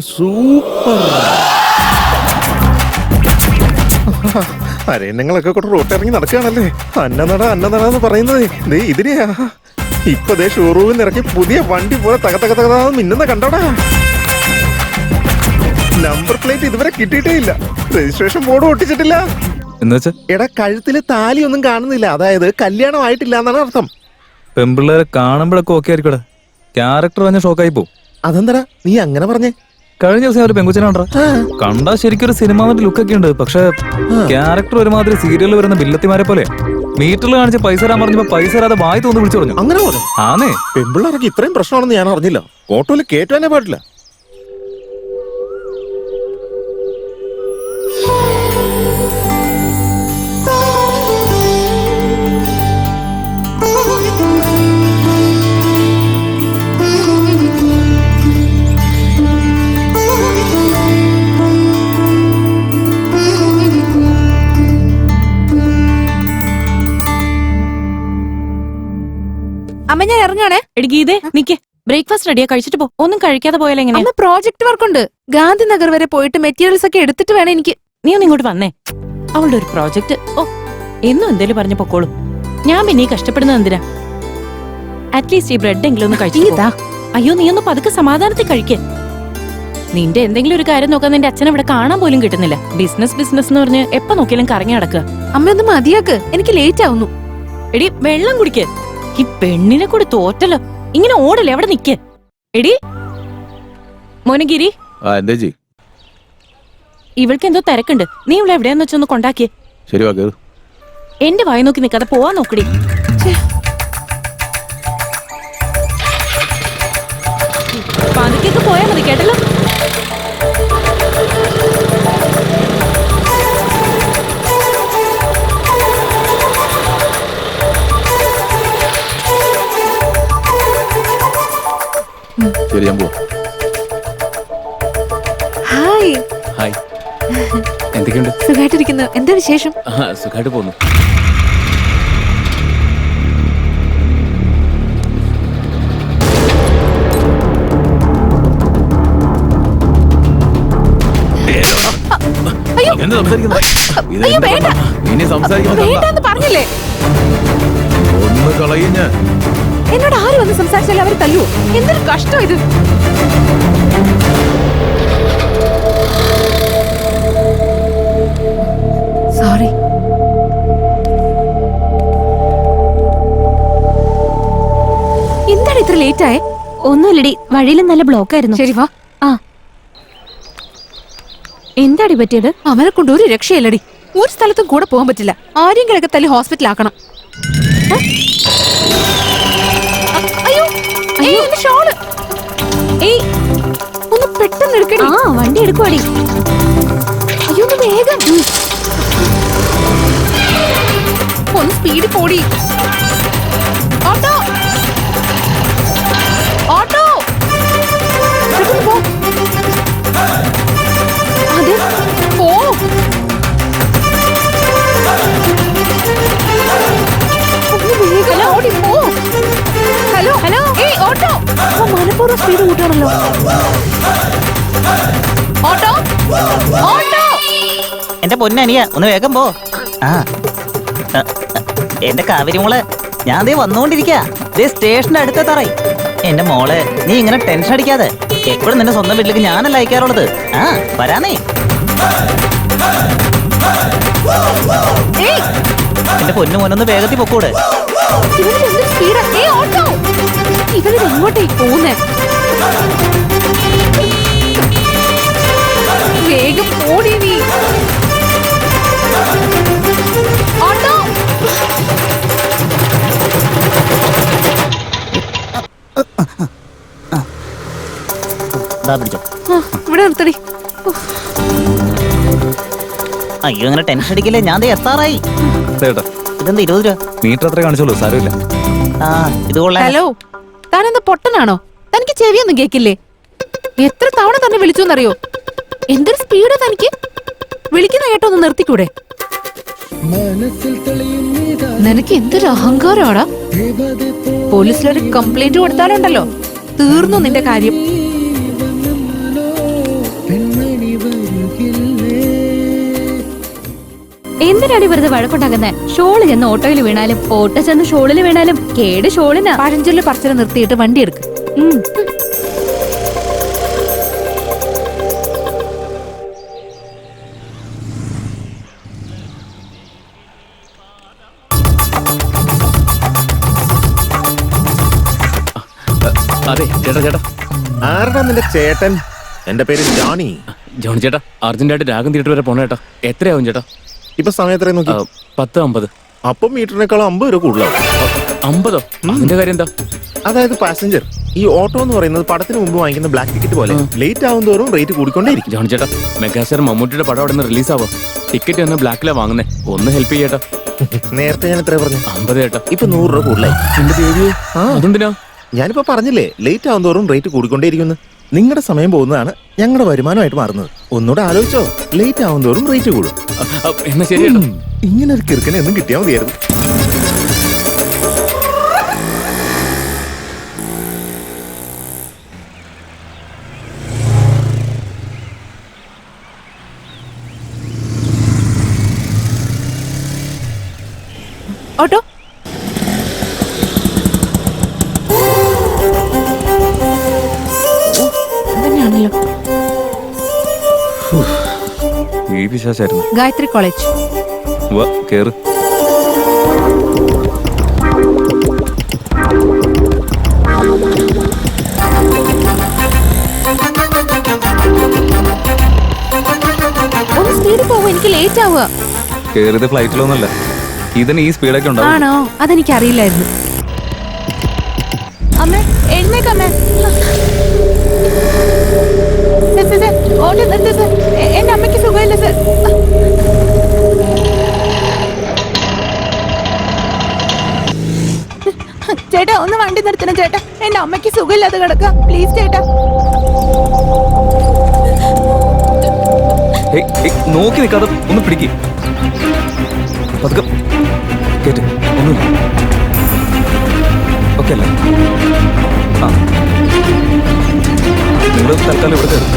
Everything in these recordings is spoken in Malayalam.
സൂപ്പർ. അരേ നിങ്ങളൊക്കെ കൂടെ റോട്ടിറങ്ങി നടക്കുകയാണല്ലേ. അന്നനട പറയുന്നത് ദേ ഇതിനെയാ. ഇപ്പൊ ദേ ഷോറൂമിൽ ഇറക്കി പുതിയ വണ്ടി പോലെ തകതകതകതാന്ന് മിന്നുന്ന കണ്ടോടാ. നമ്പർ പ്ലേറ്റ് ഇതുവരെ കിട്ടിയിട്ടേ ഇല്ല. രജിസ്ട്രേഷൻ ബോർഡ് ഒട്ടിച്ചിട്ടില്ല. എടാ കഴുത്തില് താലി ഒന്നും കാണുന്നില്ല. അതായത് കല്യാണം ആയിട്ടില്ല എന്നാണ് അർത്ഥം. പെമ്പിള്ളേരെ കാണുമ്പോഴൊക്കെ ഓക്കെ ആയിരിക്കും. ക്യാരക്ടർ തന്നെ ഷോക്കായി പോകും. അതെന്താ നീ അങ്ങനെ പറഞ്ഞേ? കഴിഞ്ഞ ദിവസം ഒരു പെങ്കുച്ചിനെ കണ്ടാ ശരിക്കും ഒരു സിനിമാന്റെ ലുക്കൊക്കെ ഉണ്ട്. പക്ഷെ ക്യാരക്ടർ ഒരുമാതിരി സീരിയലിൽ വരുന്ന ബില്ലത്തിമാരെ പോലെ. മീറ്ററിൽ കാണിച്ച് പൈസ തരാൻ പറഞ്ഞപ്പോ പൈസ തരാതെ വായി തോന്നി വിളിച്ചു പറഞ്ഞു. അങ്ങനെ പോലെ ആന്നേ. പെമ്പിള്ളേർക്ക് ഇത്രയും പ്രശ്നമാണെന്ന് ഞാൻ അറിഞ്ഞില്ല. ഓട്ടോയിൽ കേറ്റാനേ പാടില്ല. അമ്മ ഞാൻ ഇറങ്ങാണേ. ഗീതേ നിക്ക്, ബ്രേക്ക്ഫാസ്റ്റ് റെഡിയാ, കഴിച്ചിട്ട് പോ. ഒന്നും കഴിക്കാതെ പോയാലോ എങ്ങനെ? അമ്മ പ്രോജക്ട് വർക്ക് ഉണ്ട്. ഗാന്ധിനഗർ വരെ പോയിട്ട് മെറ്റീരിയൽസ് ഒക്കെ എടുത്തിട്ട് വേണം എനിക്ക്. നീ ഒന്ന് ഇങ്ങോട്ട് വന്നേ. അവളുടെ ഒരു പ്രോജക്ട്. ഓ എന്നും എന്തേലും പറഞ്ഞു പൊക്കോളും. ഞാൻ പിന്നെ ഈ കഷ്ടപ്പെടുന്നത് എന്തിനാ? അറ്റ്ലീസ്റ്റ് ഈ ബ്രെഡ് എങ്കിലും ഒന്ന് കഴിച്ചു. അയ്യോ നീ ഒന്ന് പതുക്കെ സമാധാനത്തിൽ കഴിക്കേ. നിന്റെ എന്തെങ്കിലും ഒരു കാര്യം നോക്കാൻ നിന്റെ അച്ഛനെ ഇവിടെ കാണാൻ പോലും കിട്ടുന്നില്ല. ബിസിനസ് എന്ന് പറഞ്ഞ് എപ്പോ നോക്കിയാലും കറങ്ങി നടക്കുക. അമ്മ ഒന്ന് മതിയാക്ക്, എനിക്ക് ലേറ്റ് ആവുന്നു. എടി വെള്ളം കുടിക്ക്. ഈ പെണ്ണിനെ കൂടി തോറ്റല്ലോ. ഇങ്ങനെ ഓടല്ലേ, അവിടെ നിക്ക്. എടി മോനഗിരി, ഇവൾക്ക് എന്തോ തിരക്കുണ്ട്. നീ ഇവിടെ എവിടെയാന്ന് വെച്ചൊന്ന് കൊണ്ടാക്കിയേ. എന്റെ വായി നോക്കി നിക്കാതെ പോവാൻ നോക്കടി. പതുക്കെ പോയാ മതി കേട്ടല്ലോ. ഹായ്. ഹായ്. എന്തൊക്കെയുണ്ട്? സുഖായിട്ടിരിക്കുന്നു. എന്താ വിശേഷം? സുഖമായിട്ട് പോകുന്നു. പറഞ്ഞില്ലേ ഒന്ന് കളയുന്ന എന്നോട് ആര് വന്ന് സംസാരിച്ചാലും അവർ തല്ലൂ. എന്തൊരു കഷ്ടം ഇത്. സോറി. എന്താണ് ഇത്ര ലേറ്റ് ആയേ? ഒന്നുമില്ലടി, വഴിയിൽ നല്ല ബ്ലോക്ക് ആയിരുന്നു. ശരി വാ. ആ എന്താടി പറ്റിയത്? അവനെ കൊണ്ട് ഒരു രക്ഷയില്ലടി. ഒരു സ്ഥലത്തും കൂടെ പോകാൻ പറ്റില്ല. ആരെങ്കിലൊക്കെ തല്ലി ഹോസ്പിറ്റലാക്കണം. അയ്യോ എന്റെ ഷോള്. ഏയ് ഒന്ന് പെട്ടെന്ന് എടുക്കടി. ആ വണ്ടി എടുക്കുവാടി. അയ്യോ ഒന്ന് വേഗം. ഒന്ന് സ്പീഡ് പോടി. ഓട്ടോ ഓട്ടോ പോ. അതെ പോ. ഓടി പോ. ഹലോ ഹലോ ഏയ് ഓട്ടോ. മനപ്പൂർവ്വം സ്പീഡ് കൂട്ടണല്ലോ. Auto auto. എന്റെ പൊന്നനിയ ഒന്ന് വേഗം പോ. ആ എന്റെ കാവേരി മോളെ, ഞാൻ ദേ വന്നുകൊണ്ടിരിക്കാ. സ്റ്റേഷന്റെ അടുത്ത തറയി. എന്റെ മോളെ നീ ഇങ്ങനെ ടെൻഷൻ അടിക്കാതെ. എപ്പോഴും നിന്റെ സ്വന്തം വീട്ടിലേക്ക് ഞാനല്ല അയക്കാറുള്ളത്. ആ വരാനേ. എന്റെ പൊന്നു മോനൊന്ന് വേഗത്തിൽ പൊക്കൂടെ. ഇവനെങ്ങോട്ടേക്ക് പോകുന്നേ? വേഗം ഓടി നീ. ഓട്ടോ. ഇവിടെ നിർത്തടി. അയ്യോ അങ്ങനെ ടെൻഷൻ അടിക്കില്ലേ, ഞാൻ ദേ എത്താറായി. ഇതെന്താ 20 രൂപ? മീറ്റർ അത്ര കാണിച്ചോളൂ, സാരമില്ല. ആ ഇത് കൊള്ളാം. ഹലോ, താനെന്താ പൊട്ടനാണോ? തനിക്ക് ചെവിയൊന്നും കേക്കില്ലേ? എത്ര തവണ തന്നെ വിളിച്ചോന്നറിയോ? എന്തൊരു സ്പീഡാ തനിക്ക്. വിളിക്കുന്ന കേട്ടോ ഒന്ന് നിർത്തിക്കൂടെ? നിനക്ക് എന്തൊരു അഹങ്കാരമാടാ. പോലീസിലൊരു കംപ്ലൈന്റ് കൊടുത്താലുണ്ടല്ലോ തീർന്നു നിന്റെ കാര്യം. എന്തിനാടി വെറുതെ വഴക്കുണ്ടാകുന്നേ? ഷോള് ചെന്ന് ഓട്ടോയിൽ വീണാലും ഓട്ടോ ചെന്ന് ഷോളിൽ വീണാലും കേട് ഷോളിനാ. പഴഞ്ചൊല്ല് പറച്ചില് നിർത്തിയിട്ട് വണ്ടി എടുക്ക്. ഉം. അതെ ചേട്ടാ ചേട്ടാ ആരുടെ നിന്റെ ചേട്ടൻ? എന്റെ പേര് ജോണി. ജോണി ചേട്ടാ അർജന്റായിട്ട് രാഗം തിയേറ്റർ വരെ പോണ ചേട്ടാ. എത്രയാവും ചേട്ടാ? ഇപ്പൊ സമയം എത്രയും നോക്കി? 10:50. അപ്പം മീറ്ററിനേക്കാളും 50 രൂപ കൂടുതലാവും. 50? അതിന്റെ കാര്യം എന്താ? അതായത് പാസഞ്ചർ ഈ ഓട്ടോ എന്ന് പറയുന്നത് പടത്തിന് മുമ്പ് വാങ്ങിക്കുന്ന ബ്ലാക്ക് ടിക്കറ്റ് പോലെ ലേറ്റ് ആവും തോറും റേറ്റ് കൂടിക്കൊണ്ടേയിരിക്കും. ജോണി ചേട്ടാ മെഗാസ്റ്റാർ മമ്മൂട്ടിയുടെ പടം അവിടെ നിന്ന് റിലീസ് ആവാം. ടിക്കറ്റ് തന്നെ ബ്ലാക്കിലാ വാങ്ങുന്നേ. ഒന്ന് ഹെൽപ്പ് ചെയ്യേട്ടാ. നേരത്തെ ഞാൻ എത്ര പറഞ്ഞു? 50 ചേട്ടാ. ഇപ്പൊ 100 രൂപ കൂടുതലായി. അതെന്തിനാ? ഞാനിപ്പോ പറഞ്ഞില്ലേ ലേറ്റ് ആവും തോറും റേറ്റ് കൂടിക്കൊണ്ടേയിരിക്കുന്നു. നിങ്ങളുടെ സമയം പോകുന്നതാണ് ഞങ്ങളുടെ വരുമാനമായിട്ട് മാറുന്നത്. ഒന്നുകൂടെ ആലോചിച്ചോ, ലേറ്റ് ആവും തോറും റേറ്റ് കൂടും. എന്നാ ശരി ചേട്ടാ. ഇങ്ങനെ ഒരു കിറുക്കനെ ഒന്നും കിട്ടിയാൽ മതിയായിരുന്നു. ഓട്ടോ തന്നെയാണല്ലോ. ഈ വിശേഷായിരുന്നു. ഗായത്രി കോളേജ്. കേറ്. ഒന്ന് സ്പീഡിൽ പോകും, എനിക്ക് ലേറ്റ് ആവുക. കേറിയത് ഫ്ലൈറ്റിലൊന്നല്ല, ഇതിന് ഈ സ്പീഡൊക്കെ ഉണ്ടാവും. ആണോ? അതെനിക്ക് അറിയില്ലായിരുന്നു. അമ്മേ എഴുന്നേക്കമ്മേ. ഓട്ടോ നിർത്ത് സർ. എന്റെ അമ്മയ്ക്ക് സുഖമില്ല സർ. ചേട്ടാ ഒന്ന് വണ്ടി നിർത്തണം ചേട്ടാ. എന്റെ അമ്മയ്ക്ക് സുഖമില്ലാതെ കിടക്കാം. പ്ലീസ് ചേട്ടാ. നോക്കി നിൽക്കാതെ ഒന്ന് പിടിക്ക്. പതുക്കെ കേട്ട്. ഒന്നുമില്ല. ഓക്കെ അല്ലേ? ആ നിങ്ങൾ തൽക്കാലം ഇവിടെ കയറും.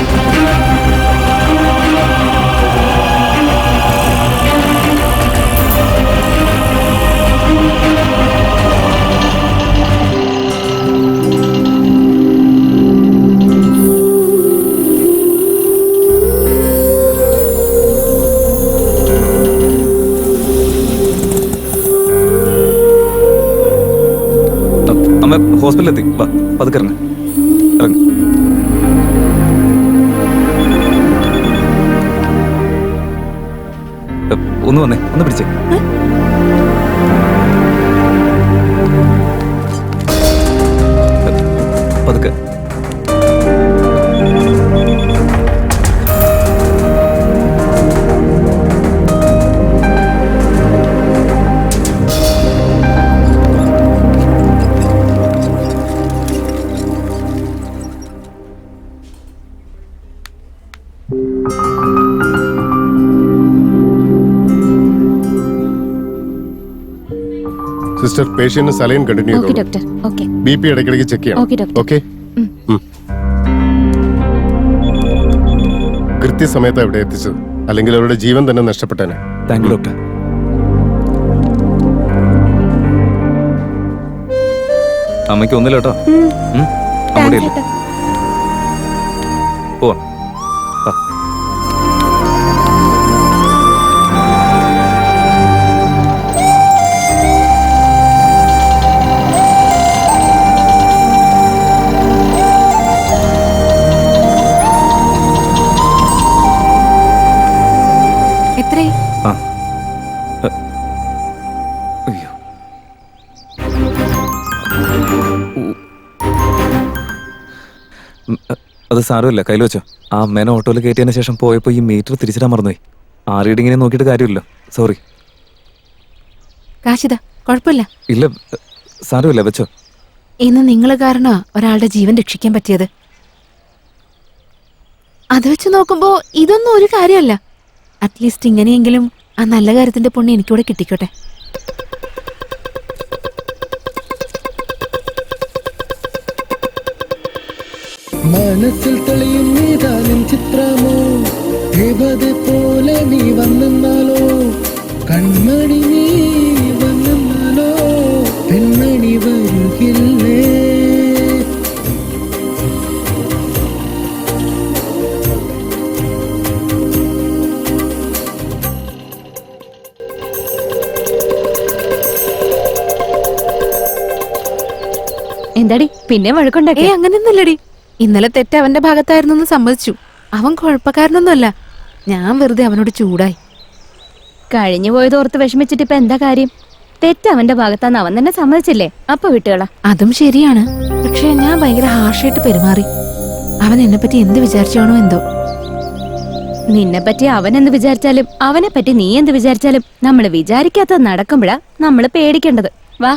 അമ്മ ഹോസ്പിറ്റലിലെത്തി. വാ പതുക്കെ ഇറങ്ങ്. ഇറങ്ങ്. ഒന്ന് വന്നേ, ഒന്ന് പിടിച്ചേ. പതുക്കെ. Sister patient saline continue okay ചെയ്തോളൂ. ഡോക്ടർ. ഓക്കെ ബിപി ഇടയ്ക്കിടയ്ക്ക് ചെക്ക് ചെയ്യണം. Okay doctor. ഓക്കെ. കൃത്യസമയത്ത് അവിടെ എത്തിച്ചത്, അല്ലെങ്കിൽ അവരുടെ ജീവൻ തന്നെ നഷ്ടപ്പെട്ടേനെ. Thank you doctor. അമ്മയ്ക്ക് ഒന്നില്ല കേട്ടോ. അവിടെ പോവാം. എത്രയായി? ആ അയ്യോ. അത് സാരമില്ല, കയ്യിൽ വെച്ചോ. ആ അമ്മേനെ ഓട്ടോയിൽ കയറ്റിയതിന് ശേഷം പോയപ്പോൾ ഈ മീറ്റർ തിരിച്ചിടാൻ മറന്നുപോയി. ആ റീഡിങ്ങിനെ നോക്കിയിട്ട് കാര്യമില്ല. സോറി. കാശിത കുഴപ്പമില്ല. ഇല്ല സാരമില്ല, വെച്ചോ. ഇന്ന് നിങ്ങൾ കാരണം ഒരാളുടെ ജീവൻ രക്ഷിക്കാൻ പറ്റിയത്. അത് വെച്ച് നോക്കുമ്പോ ഇതൊന്നും ഒരു കാര്യമല്ല. അറ്റ്ലീസ്റ്റ് ഇങ്ങനെയെങ്കിലും ആ നല്ല കാര്യത്തിന്റെ പുണ്യം എനിക്കൂടെ കിട്ടിക്കോട്ടെ. മനസ്സിൽ തെളിയും നീതാനും ചിത്രമോ ദേവത പോലെ നീ വന്നെന്നാലോ കൺമണി നീ വന്നാലോ പെൺമണി വരുകില്ലേ. എന്താടി പിന്നെ വഴക്കുണ്ടാക്കി? അങ്ങനെയൊന്നുമില്ലടി. ഇന്നലെ തെറ്റ് അവന്റെ ഭാഗത്തായിരുന്നു എന്ന് സമ്മതിച്ചു. അവൻ കുഴപ്പക്കാരനൊന്നുമല്ല. ഞാൻ വെറുതെ അവനോട് ചൂടായി. കഴിഞ്ഞു പോയത് ഓർത്ത് വിഷമിച്ചിട്ട് ഇപ്പൊ എന്താ കാര്യം? തെറ്റ് അവന്റെ ഭാഗത്താന്ന് അവൻ തന്നെ സമ്മതിച്ചില്ലേ, അപ്പൊ വിട്ടുകളാ. അതും ശരിയാണ്. പക്ഷെ ഞാൻ ഭയങ്കര ഹാർഷായിട്ട് പെരുമാറി. അവൻ എന്നെ പറ്റി എന്ത് വിചാരിച്ചാണോ എന്തോ. നിന്നെ പറ്റി അവൻ എന്ത് വിചാരിച്ചാലും അവനെ പറ്റി നീ എന്ത് വിചാരിച്ചാലും നമ്മൾ വിചാരിക്കാത്തത് നടക്കുമ്പോഴാ നമ്മൾ പേടിക്കേണ്ടത്. വാ.